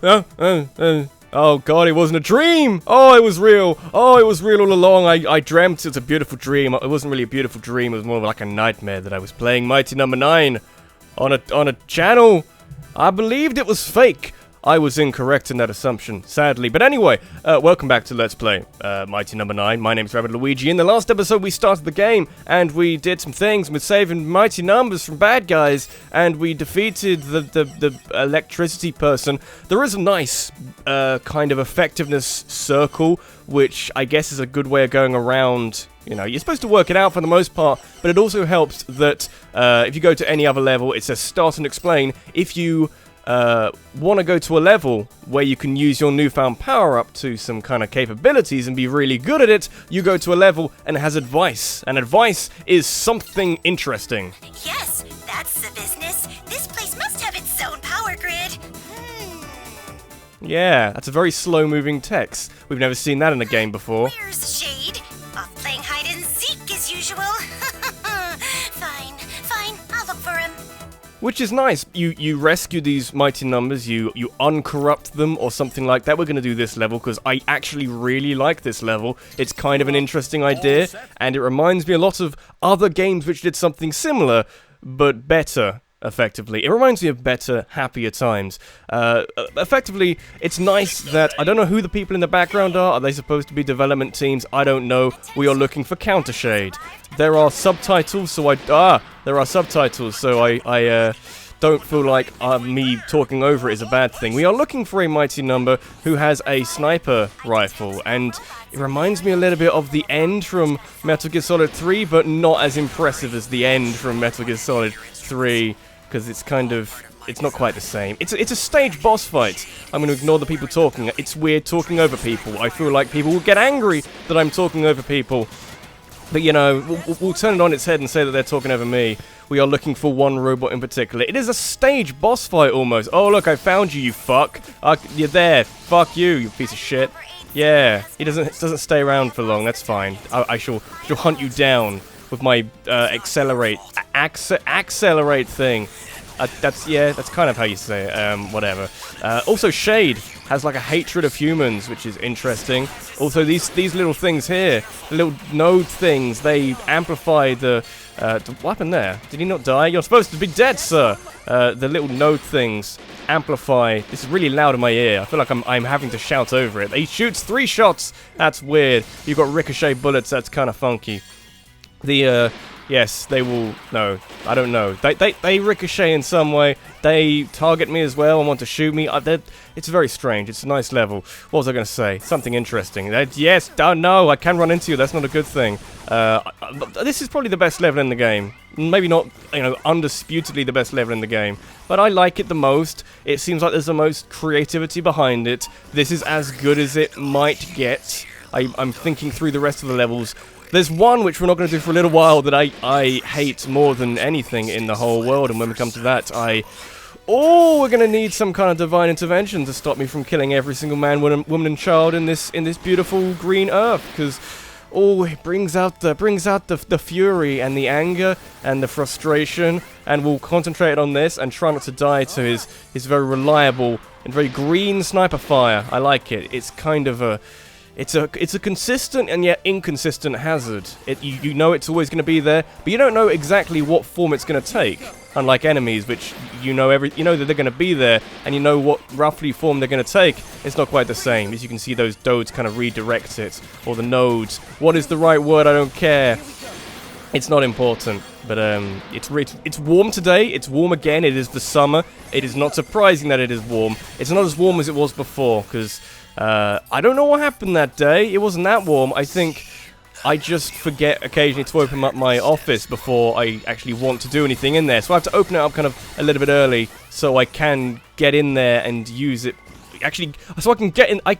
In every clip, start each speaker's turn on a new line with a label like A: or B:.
A: Oh god, it wasn't a dream! Oh, it was real! Oh, it was real all along. I dreamt it's a beautiful dream. It wasn't really a beautiful dream, it was more like a nightmare that I was playing Mighty Number 9 on a channel. I believed it was fake. I was incorrect in that assumption, sadly. But anyway, welcome back to Let's Play Mighty Number 9. My name's Rabbidluigi. In the last episode, we started the game, and we did some things with saving mighty numbers from bad guys, and we defeated the electricity person. There is a nice kind of effectiveness circle, which I guess is a good way of going around. You know, you're supposed to work it out for the most part, but it also helps that if you go to any other level, it says Start and Explain. If you want to go to a level where you can use your newfound power up to some kind of capabilities and be really good at it, you go to a level and it has advice. And advice is something interesting.
B: Yes, that's the business. This place must have its own power grid.
A: Yeah, that's a very slow-moving text. We've never seen that in a game before.
B: Where's Shade? Off playing hide and seek as usual. Fine, I'll look for him.
A: Which is nice. You rescue these mighty numbers, you uncorrupt them or something like that. We're going to do this level because I actually really like this level. It's kind of an interesting idea, and it reminds me a lot of other games which did something similar, but better, effectively. It reminds me of better, happier times. Effectively, it's nice that, I don't know who the people in the background are. Are they supposed to be development teams? I don't know. We are looking for Counter Shade. There are subtitles, so I don't feel like me talking over it is a bad thing. We are looking for a mighty number who has a sniper rifle, and it reminds me a little bit of the end from Metal Gear Solid 3, but not as impressive as the end from Metal Gear Solid 3, because it's not quite the same. It's a stage boss fight. I'm going to ignore the people talking. It's weird talking over people. I feel like people will get angry that I'm talking over people. But, you know, we'll turn it on its head and say that they're talking over me. We are looking for one robot in particular. It is a stage boss fight, almost. Oh, look, I found you, you fuck. You're there. Fuck you, you piece of shit. Yeah, he doesn't stay around for long. That's fine. I shall hunt you down with my accelerate thing. That's kind of how you say it. Whatever. Also, Shade has like a hatred of humans, which is interesting. Also, these little things here, the little node things, they amplify the what happened there? Did he not die? You're supposed to be dead, sir. The little node things amplify. This is really loud in my ear. I feel like I'm having to shout over it. He shoots 3 shots. That's weird. You've got ricochet bullets. That's kind of funky. Yes, they will. No, I don't know. They ricochet in some way. They target me as well and want to shoot me. It's very strange. It's a nice level. What was I going to say? Something interesting. Yes, no, I can run into you. That's not a good thing. This is probably the best level in the game. Maybe not, undisputedly the best level in the game, but I like it the most. It seems like there's the most creativity behind it. This is as good as it might get. I'm thinking through the rest of the levels. There's one which we're not going to do for a little while that I hate more than anything in the whole world, and when we come to that, we're going to need some kind of divine intervention to stop me from killing every single man, woman, and child in this beautiful green earth, because it brings out the fury and the anger and the frustration, and we'll concentrate on this and try not to die to his very reliable and very green sniper fire. I like it. It's kind of a... It's a consistent and yet inconsistent hazard. You know it's always going to be there, but you don't know exactly what form it's going to take. Unlike enemies, which you know that they're going to be there, and you know what roughly form they're going to take. It's not quite the same. As you can see, those nodes kind of redirect it, or the nodes. What is the right word? I don't care. It's not important, but it's warm today. It's warm again. It is the summer. It is not surprising that it is warm. It's not as warm as it was before, because I don't know what happened that day. It wasn't that warm. I think I just forget occasionally to open up my office before I actually want to do anything in there. So I have to open it up kind of a little bit early so I can get in there and use it. Actually, so I can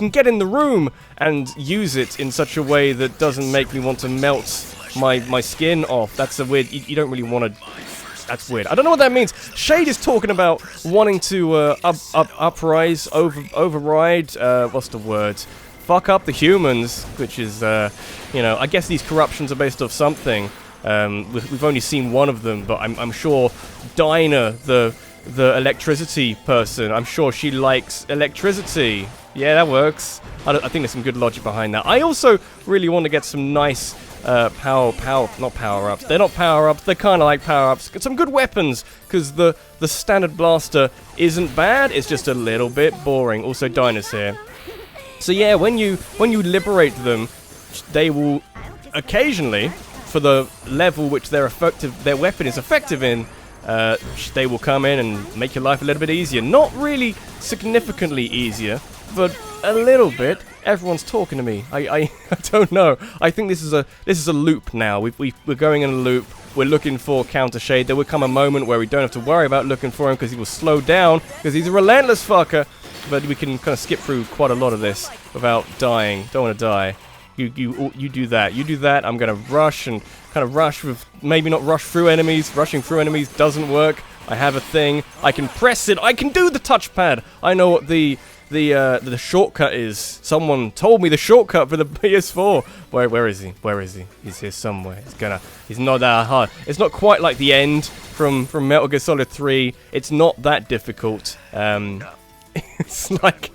A: get in the room and use it in such a way that doesn't make me want to melt my skin off. That's a weird. You don't really want to. That's weird. I don't know what that means. Shade is talking about wanting to override. What's the word? Fuck up the humans, which is I guess these corruptions are based off something. We've only seen one of them, but I'm sure Dinah, the the electricity person. I'm sure she likes electricity. Yeah, that works. I think there's some good logic behind that. I also really want to get some nice not power-ups. They're not power-ups, they're kind of like power-ups. Get some good weapons, because the standard blaster isn't bad, it's just a little bit boring. Also, Dinah's here. So yeah, when you liberate them, they will occasionally, for the level which their weapon is effective in, they will come in and make your life a little bit easier. Not really significantly easier, but a little bit. Everyone's talking to me. I don't know. I think this is a loop now. We're going in a loop. We're looking for Counter Shade. There will come a moment where we don't have to worry about looking for him because he will slow down because he's a relentless fucker. But we can kind of skip through quite a lot of this without dying. Don't want to die. You do that. You do that. I'm gonna rush and kind of rush with maybe not rush through enemies. Rushing through enemies doesn't work. I have a thing. I can press it. I can do the touchpad. I know what the shortcut is. Someone told me the shortcut for the PS4. Where is he? Where is he? He's here somewhere. He's not that hard. It's not quite like the end from Metal Gear Solid 3. It's not that difficult. It's like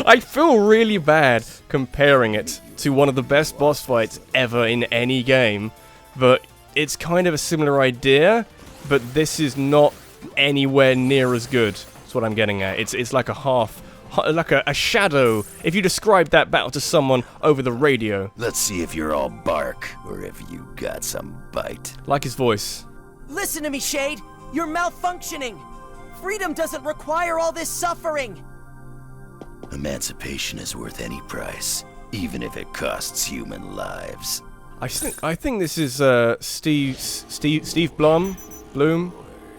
A: I feel really bad comparing it to one of the best boss fights ever in any game, but it's kind of a similar idea, but this is not anywhere near as good. That's what I'm getting at. It's like a shadow. If you describe that battle to someone over the radio.
C: Let's see if you're all bark or if you got some bite.
A: Like his voice.
D: Listen to me, Shade. You're malfunctioning. Freedom doesn't require all this suffering.
C: Emancipation is worth any price, even if it costs human lives.
A: I think this is Steve Bloom.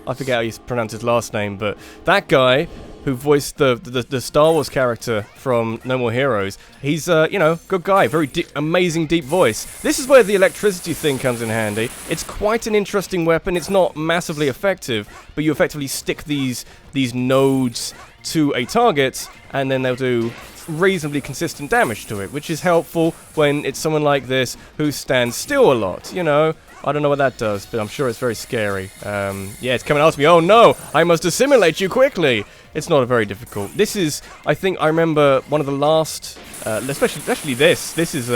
A: I forget how you pronounce his last name, but that guy who voiced the Star Wars character from No More Heroes, he's good guy, very amazing deep voice. This is where the electricity thing comes in handy. It's quite an interesting weapon. It's not massively effective, but you effectively stick these nodes to a target, and then they'll do reasonably consistent damage to it, which is helpful when it's someone like this who stands still a lot, you know. I don't know what that does, but I'm sure it's very scary. Yeah, it's coming after me. Oh no, I must assimilate you quickly. It's not very difficult. This is, I think, I remember one of the last, especially this. This is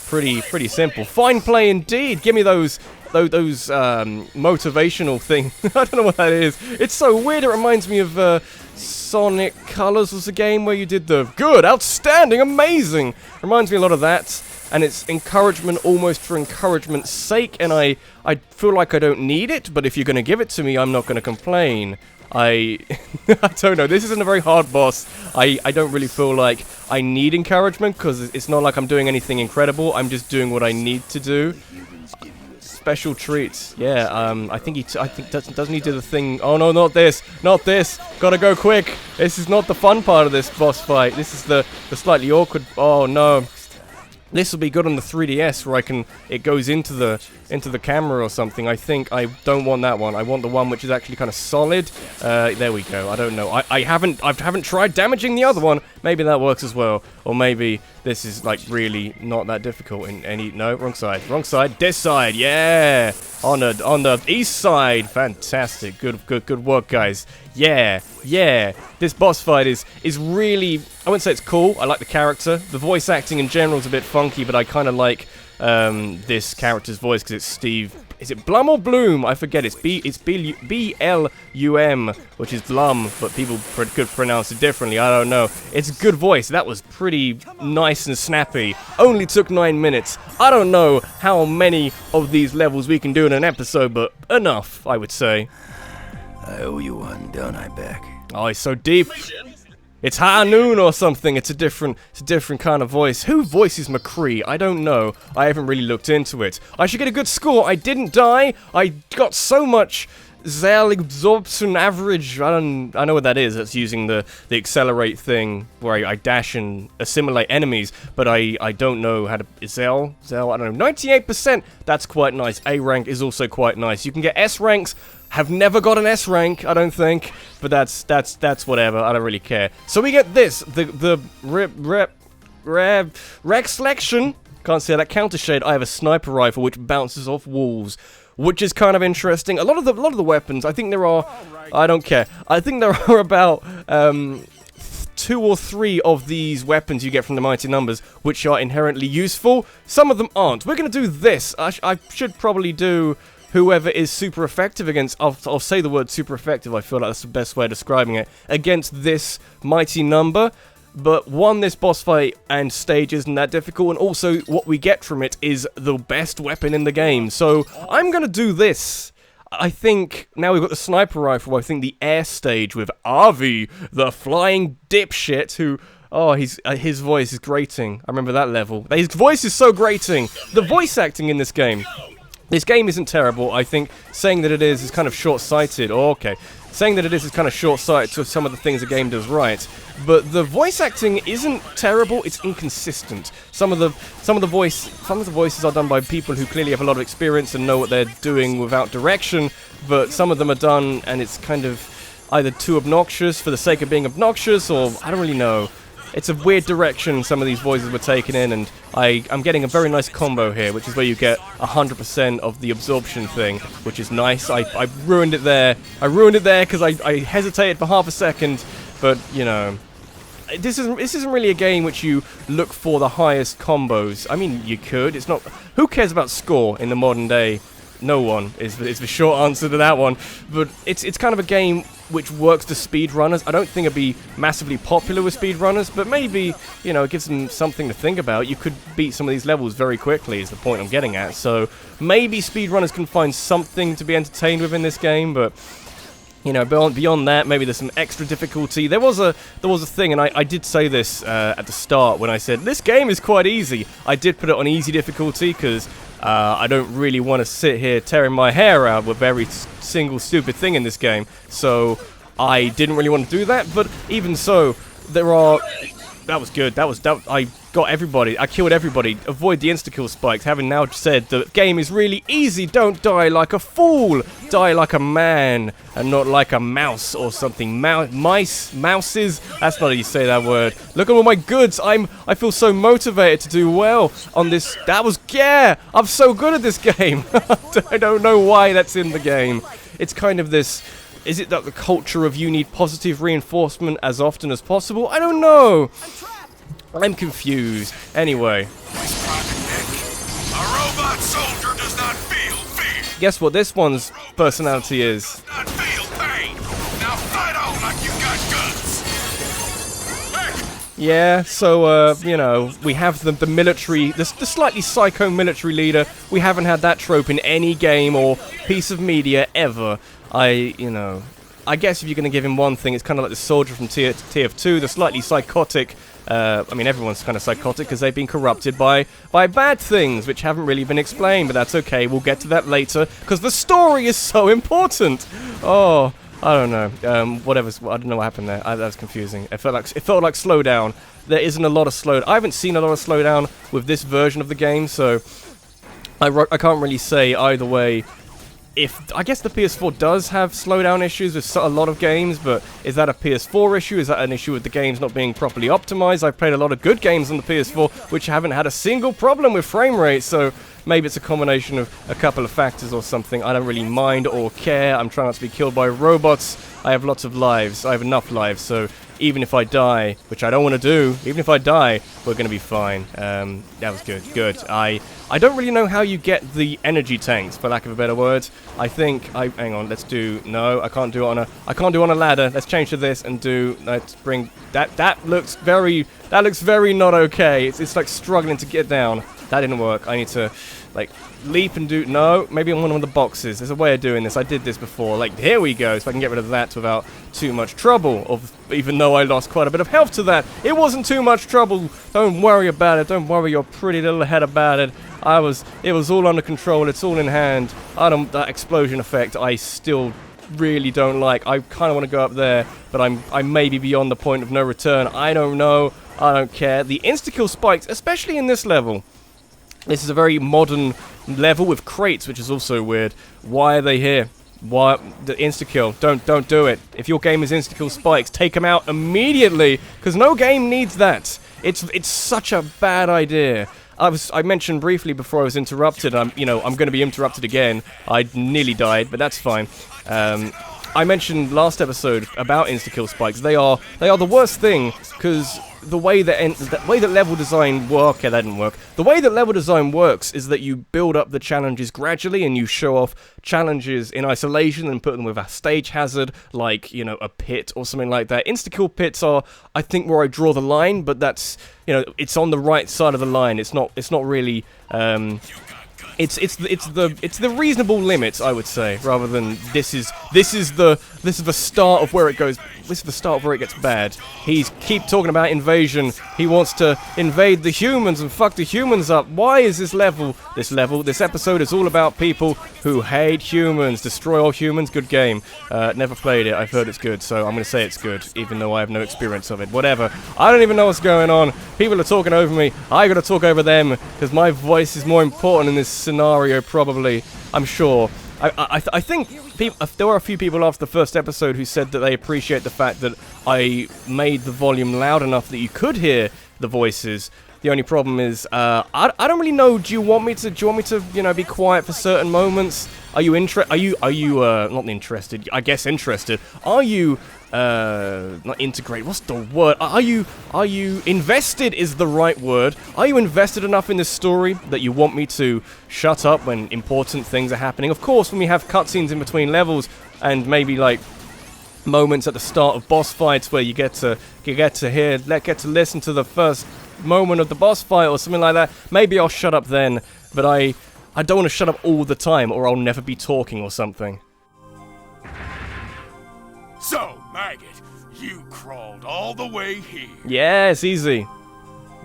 A: pretty simple. Fine play indeed. Give me those motivational thing. I don't know what that is. It's so weird. It reminds me of Sonic Colors was a game where you did the good, outstanding, amazing. Reminds me a lot of that. And it's encouragement almost for encouragement's sake, and I feel like I don't need it, but if you're going to give it to me, I'm not going to complain. I don't know, this isn't a very hard boss. I don't really feel like I need encouragement, because it's not like I'm doing anything incredible, I'm just doing what I need to do. Special treats, yeah, doesn't he do the thing? Oh no, not this, gotta go quick. This is not the fun part of this boss fight, this is the slightly awkward, oh no. This will be good on the 3DS where it goes into the camera or something. I think I don't want that one. I want the one which is actually kind of solid. There we go. I don't know. I haven't tried damaging the other one. Maybe that works as well. Or maybe this is like really not that difficult in any. No, wrong side. Wrong side. This side. Yeah. On the east side. Fantastic. Good work, guys. Yeah. This boss fight is really, I wouldn't say it's cool. I like the character. The voice acting in general is a bit funky, but I kind of like this character's voice because it's Steve. Is it Blum or Bloom? I forget. It's B-L-U-M, which is Blum, but people could pronounce it differently. I don't know. It's a good voice. That was pretty nice and snappy. Only took 9 minutes. I don't know how many of these levels we can do in an episode, but enough, I would say.
C: I owe you one, don't I, Beck?
A: Oh, it's so deep. It's high noon or something. It's a different kind of voice. Who voices McCree? I don't know. I haven't really looked into it. I should get a good score. I didn't die. I got so much Zell absorption average. I know what that is. That's using the accelerate thing where I dash and assimilate enemies, but I don't know how to Zell, I don't know. 98%. That's quite nice. A rank is also quite nice. You can get S ranks. Have never got an S rank, I don't think, but that's whatever. I don't really care. So we get this, the rec selection. Can't say that. Counter Shade. I have a sniper rifle which bounces off walls. which is kind of interesting. A lot of the weapons, I think there are, I don't care. I think there are about 2 or 3 of these weapons you get from the Mighty Numbers, which are inherently useful. Some of them aren't. We're going to do this. I should probably do whoever is super effective against, I'll say the word super effective, I feel like that's the best way of describing it, against this Mighty Number. But one, this boss fight and stage isn't that difficult, and also what we get from it is the best weapon in the game. So I'm going to do this. I think, now we've got the sniper rifle, I think the air stage with Avi, the flying dipshit, who, oh, his voice is grating. I remember that level. His voice is so grating. The voice acting in this game. This game isn't terrible. I think saying that it is kind of short-sighted. Oh, okay. Saying that it is kind of short-sighted to some of the things the game does right. But the voice acting isn't terrible. It's inconsistent. Some of the voices are done by people who clearly have a lot of experience and know what they're doing without direction. But some of them are done and it's kind of either too obnoxious for the sake of being obnoxious, or I don't really know. It's a weird direction some of these voices were taken in, and I'm getting a very nice combo here, which is where you get 100% of the absorption thing, which is nice. I ruined it there. I ruined it there because I hesitated for half a second, but, you know, this isn't really a game which you look for the highest combos. I mean, you could. It's not. Who cares about score in the modern day? No one is the short answer to that one. But it's kind of a game which works to speedrunners. I don't think it'd be massively popular with speedrunners, but maybe, you know, it gives them something to think about. You could beat some of these levels very quickly, is the point I'm getting at. So maybe speedrunners can find something to be entertained with in this game, but, you know, beyond that, maybe there's some extra difficulty. There was a thing, and I did say this at the start when I said this game is quite easy. I did put it on easy difficulty because I don't really want to sit here tearing my hair out with every single stupid thing in this game. So I didn't really want to do that. But even so, there are. That was good. I got everybody. I killed everybody. Avoid the insta-kill spikes. Having now said the game is really easy. Don't die like a fool. Die like a man and not like a mouse or something. Mouses. That's not how you say that word. Look at all my goods. I feel so motivated to do well on this. I'm so good at this game. I don't know why that's in the game. It's kind of this. Is it that the culture of you need positive reinforcement as often as possible? I don't know. I'm confused. Anyway.
E: A robot soldier does not feel fear.
A: Guess what this one's personality is?
E: Does not feel pain. Now fight on like you got guts.
A: Yeah, so, you know, we have the military, the slightly psycho military leader. We haven't had that trope in any game or piece of media ever. You know, I guess if you're going to give him one thing, it's kind of like the soldier from TF2, the slightly psychotic. I mean, everyone's kind of psychotic because they've been corrupted by bad things, which haven't really been explained, but that's okay. We'll get to that later because the story is so important. Oh, I don't know. I don't know what happened there. That was confusing. It felt like slowdown. There isn't a lot of slowdown. I haven't seen a lot of slowdown with this version of the game, so I can't really say either way. I guess the PS4 does have slowdown issues with a lot of games, but is that a PS4 issue? Is that an issue with the games not being properly optimized? I've played a lot of good games on the PS4 which haven't had a single problem with frame rate, so maybe it's a combination of a couple of factors or something. I don't really mind or care. I'm trying not to be killed by robots. I have lots of lives. I have enough lives, so even if I die, which I don't want to do, even if I die, we're going to be fine. That was good. Good. I don't really know how you get the energy tanks, for lack of a better word. I think hang on. Let's do. No, I can't do it on a ladder. Let's change to this and do. Let's bring that. That looks very not okay. It's like struggling to get down. That didn't work. I need to like leap and do. No, maybe on one of the boxes. There's a way of doing this. I did this before. Like, here we go. So I can get rid of that without too much trouble. Even though I lost quite a bit of health to that, it wasn't too much trouble. Don't worry about it. Don't worry your pretty little head about it. It was all under control. It's all in hand. That explosion effect I still really don't like. I kind of want to go up there, but I may be beyond the point of no return. I don't know. I don't care. The insta-kill spikes, especially in this level. This is a very modern level with crates, which is also weird. Why are they here? Why the insta-kill? Don't do it. If your game is insta-kill spikes, take them out immediately, because no game needs that. It's such a bad idea. I mentioned briefly before I was interrupted. I'm going to be interrupted again. I nearly died, but that's fine. I mentioned last episode about insta-kill spikes. They are the worst thing, because the way that level design work, that didn't work. The way that level design works is that you build up the challenges gradually, and you show off challenges in isolation and put them with a stage hazard, like, you know, a pit or something like that. Insta-kill pits are, I think, where I draw the line, but that's, you know, it's on the right side of the line. It's not really. It's the reasonable limits, I would say, rather than this is the start of where it goes. This is the start of where it gets bad. He's keep talking about invasion. He wants to invade the humans and fuck the humans up. Why is this episode is all about people who hate humans, destroy all humans. Good game. Never played it. I've heard it's good, so I'm gonna say it's good, even though I have no experience of it. Whatever. I don't even know what's going on. People are talking over me. I gotta talk over them because my voice is more important in this scenario, probably. I'm sure. I think there were a few people after the first episode who said that they appreciate the fact that I made the volume loud enough that you could hear the voices. The only problem is, I don't really know. Do you want me to, you know, be quiet for certain moments? Are you not interested? I guess interested. Are you not integrate? What's the word? Are you invested? Is the right word? Are you invested enough in this story that you want me to shut up when important things are happening? Of course, when we have cutscenes in between levels and maybe like moments at the start of boss fights where you get to listen to the first moment of the boss fight or something like that, maybe I'll shut up then, but I don't want to shut up all the time or I'll never be talking or something.
E: So, Maggot, you crawled all the way here.
A: Yeah, it's easy.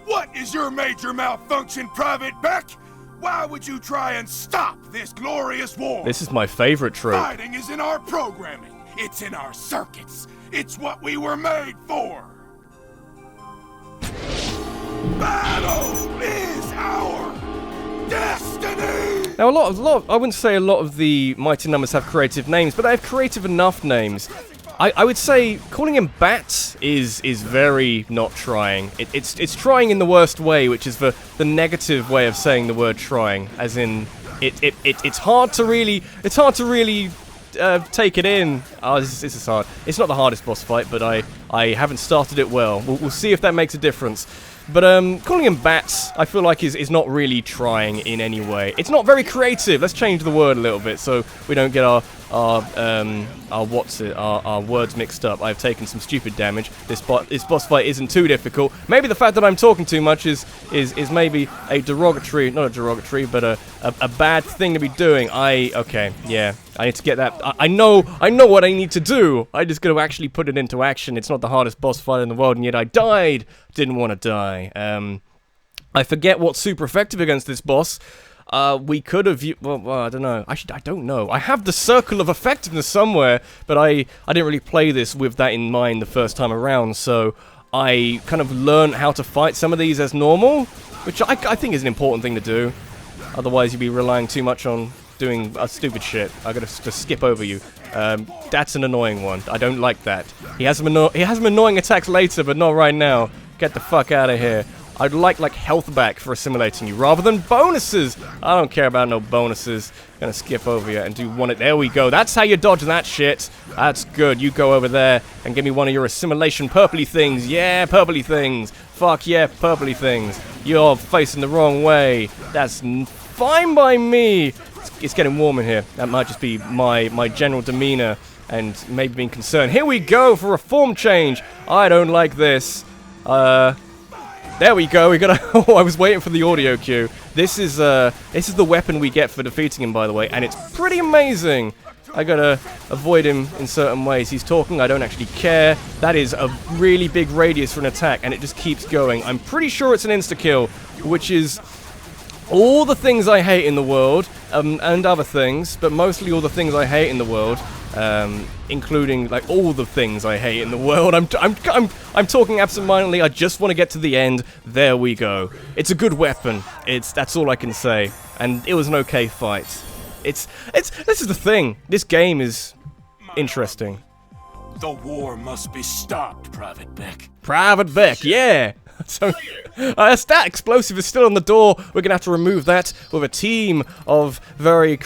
E: What is your major malfunction, Private Beck? Why would you try and stop this glorious war?
A: This is my favorite trope.
E: Fighting is in our programming. It's in our circuits. It's what we were made for. Battle is our destiny!
A: Now, a lot of, I wouldn't say a lot of the Mighty Numbers have creative names, but they have creative enough names. I would say calling him Bat is very not trying. It's trying in the worst way, which is the negative way of saying the word trying, as in it's hard to really take it in. Oh, this is hard. It's not the hardest boss fight, but I haven't started it well. We'll see if that makes a difference. But calling him Bats, I feel like is not really trying in any way. It's not very creative. Let's change the word a little bit so we don't get our words mixed up. I've taken some stupid damage. This boss fight isn't too difficult. Maybe the fact that I'm talking too much is maybe a derogatory, not a derogatory, but a bad thing to be doing. Okay, yeah. I need to get that. I know what I need to do. I just got to actually put it into action. It's not the hardest boss fight in the world, and yet I died. Didn't want to die. I forget what's super effective against this boss. We could have. Well, I don't know. I don't know. I have the circle of effectiveness somewhere, but I didn't really play this with that in mind the first time around. So I kind of learned how to fight some of these as normal, which I think is an important thing to do. Otherwise, you'd be relying too much on doing stupid shit. I gotta just skip over you. That's an annoying one. I don't like that. He has some annoying attacks later, but not right now. Get the fuck out of here. I'd like health back for assimilating you rather than bonuses. I don't care about no bonuses. Gonna skip over you and do one. There we go. That's how you dodge that shit. That's good. You go over there and give me one of your assimilation purpley things. Yeah, purpley things. Fuck yeah, purpley things. You're facing the wrong way. That's fine by me. It's getting warm in here. That might just be my general demeanor and maybe being concerned. Here we go for a form change. I don't like this. There we go. We got. Oh, I was waiting for the audio cue. This is the weapon we get for defeating him, by the way, and it's pretty amazing. I gotta avoid him in certain ways. He's talking. I don't actually care. That is a really big radius for an attack, and it just keeps going. I'm pretty sure it's an insta-kill, which is all the things I hate in the world, and other things, but mostly all the things I hate in the world. Including like all the things I hate in the world. I'm talking absentmindedly. I just want to get to the end. There we go. It's a good weapon. That's all I can say. And it was an okay fight. This is the thing. This game is interesting.
E: The war must be stopped, Private Beck.
A: Private Beck, yeah. So, that explosive is still on the door. We're gonna have to remove that with a team of very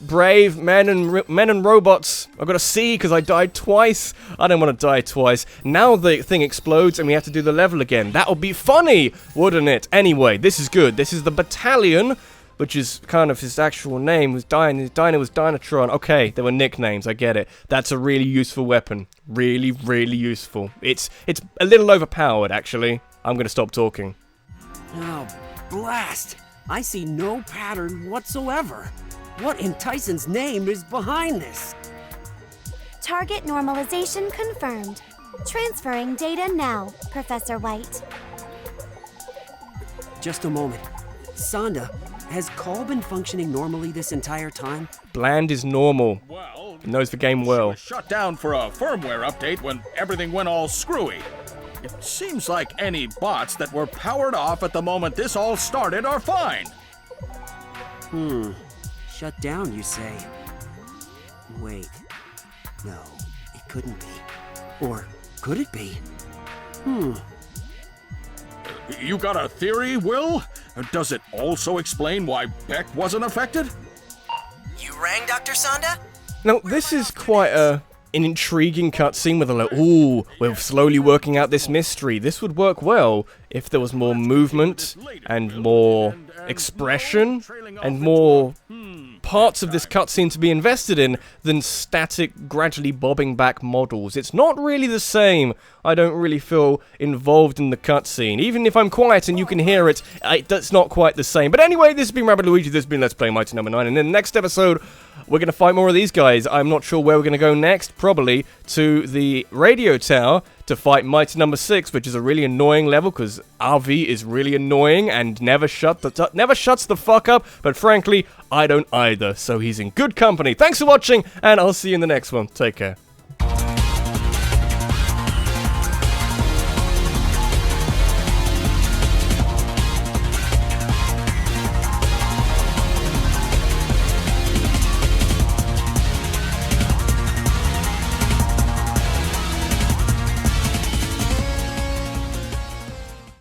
A: brave men and robots. I got a C because I died twice. I don't want to die twice. Now the thing explodes and we have to do the level again. That would be funny, wouldn't it? Anyway, this is good. This is the battalion, which is kind of his actual name. His dino was Dinatron. Okay, there were nicknames. I get it. That's a really useful weapon. Really, really useful. It's a little overpowered, actually. I'm gonna stop talking.
D: Oh, blast! I see no pattern whatsoever. What in Tyson's name is behind this?
F: Target normalization confirmed. Transferring data now, Professor White.
D: Just a moment. Sonda, has Call been functioning normally this entire time?
A: Bland is normal.
G: Well,
A: He knows the game well.
G: she was shut down for a firmware update when everything went all screwy. It seems like any bots that were powered off at the moment this all started are fine.
D: Shut down, you say? Wait. No, it couldn't be. Or could it be?
G: You got a theory, Will? Does it also explain why Beck wasn't affected?
D: You rang Dr. Sonda?
A: Now, this is quite an intriguing cutscene with a like, ooh, we're slowly working out this mystery. This would work well if there was more movement and more expression and more parts of this cutscene to be invested in than static, gradually bobbing back models. It's not really the same. I don't really feel involved in the cutscene. Even if I'm quiet and you can hear it, that's not quite the same. But anyway, this has been Rabbidluigi, this has been Let's Play Mighty Number 9, and in the next episode, we're going to fight more of these guys. I'm not sure where we're going to go next, probably to the radio tower to fight Mighty Number 6, which is a really annoying level, because RV is really annoying and never shuts the fuck up, but frankly, I don't either, so he's in good company. Thanks for watching, and I'll see you in the next one. Take care.